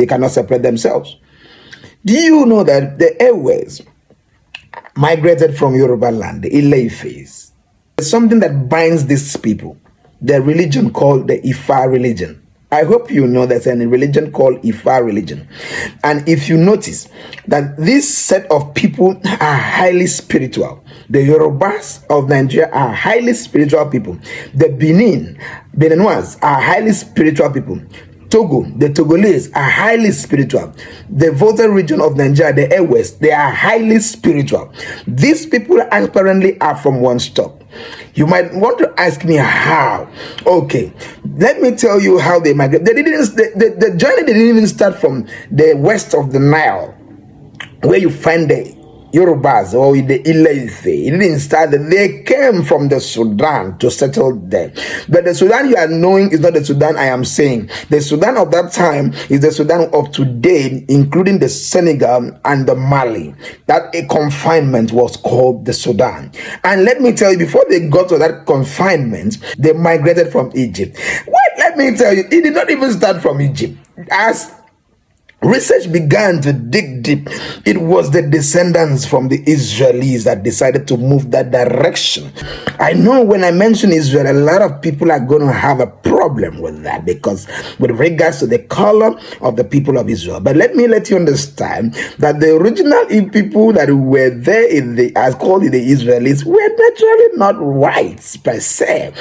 They cannot separate themselves. Do you know that the Ewe's migrated from Yoruba land, the Ile-Ifes? There's something that binds these people, the religion called the Ifa religion. I hope you know there's a religion called Ifa religion. And if you notice that this set of people are highly spiritual, the Yorubas of Nigeria are highly spiritual people. The Beninois are highly spiritual people. Togo, the Togolese are highly spiritual. The Volta region of Nigeria, the Ewe's, they are highly spiritual. These people apparently are from one stock. You might want to ask me how. Okay, let me tell you how they migrate. The journey didn't even start from the west of the Nile, where you find the Yorubas or the Ile-Ife. It didn't start there. They came from the Sudan to settle there. But the Sudan you are knowing is not the Sudan I am saying. The Sudan of that time is the Sudan of today, including the Senegal and the Mali. That a confinement was called the Sudan. And let me tell you, before they got to that confinement, they migrated from Egypt. What? Let me tell you, it did not even start from Egypt. As research began to dig deep, it was the descendants from the Israelis that decided to move that direction. I know when I mention Israel, a lot of people are going to have a problem with that, because with regards to the color of the people of Israel. But let me let you understand that the original people that were there as called the Israelis were naturally not whites per se.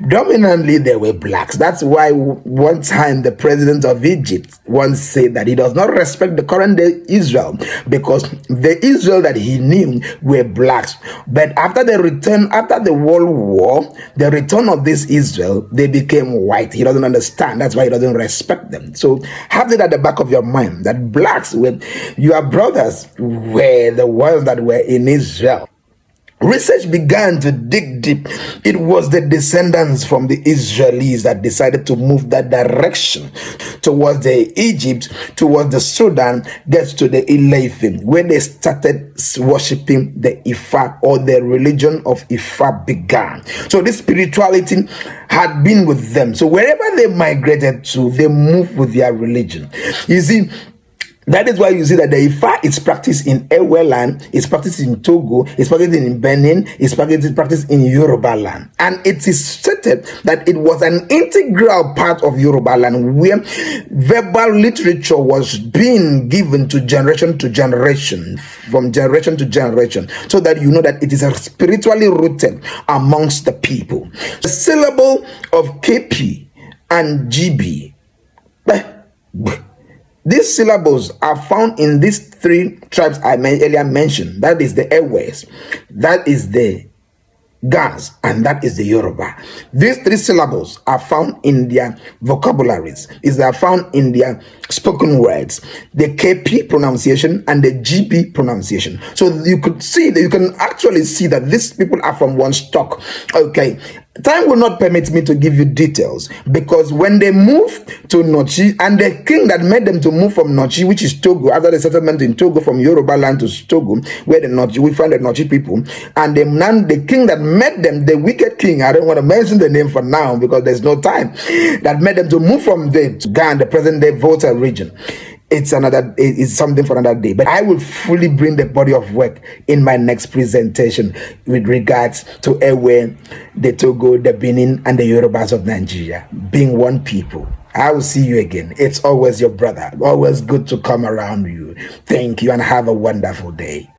Dominantly, they were blacks. That's why one time the president of Egypt once said that he does not respect the current day Israel, because the Israel that he knew were blacks. But after the World War, the return of this Israel, they became white. He doesn't understand. That's why he doesn't respect them. So have it at the back of your mind that blacks, with your brothers, were the ones that were in Israel. Research began to dig deep. It was the descendants from the Israelis that decided to move that direction towards the Egypt, towards the Sudan, gets to the Ile-Ife, where they started worshiping the Ifa, or the religion of Ifa began. So this spirituality had been with them. So wherever they migrated to, they moved with their religion. You see, that is why you see that the Ifa is practiced in Ewe land, it's practiced in Togo, it's practiced in Benin, it's practiced in Yoruba land. And it is stated that it was an integral part of Yoruba land, where verbal literature was being given to generation, from generation to generation, so that you know that it is spiritually rooted amongst the people. The syllable of KP and GB, these syllables are found in these three tribes I earlier mentioned. That is the Ewe's, that is the Gas, and that is the Yoruba. These three syllables are found in their vocabularies. They are found in their spoken words, the KP pronunciation and the GB pronunciation. So you could see that, you can actually see that these people are from one stock. Okay. Time will not permit me to give you details, because when they moved to Nochi, and the king that made them to move from Nochi, which is Togo, after the settlement in Togo from Yoruba land to Togo, where the Nochi, we find the Nochi people, and the king that made them, the wicked king, I don't want to mention the name for now because there's no time, that made them to move from there to Ghana, the present day Volta region. It's something for another day, but I will fully bring the body of work in my next presentation with regards to Ewe, the Togo, the Benin, and the Yorubas of Nigeria being one people. I will see you again. It's always your brother. Always good to come around you. Thank you and have a wonderful day.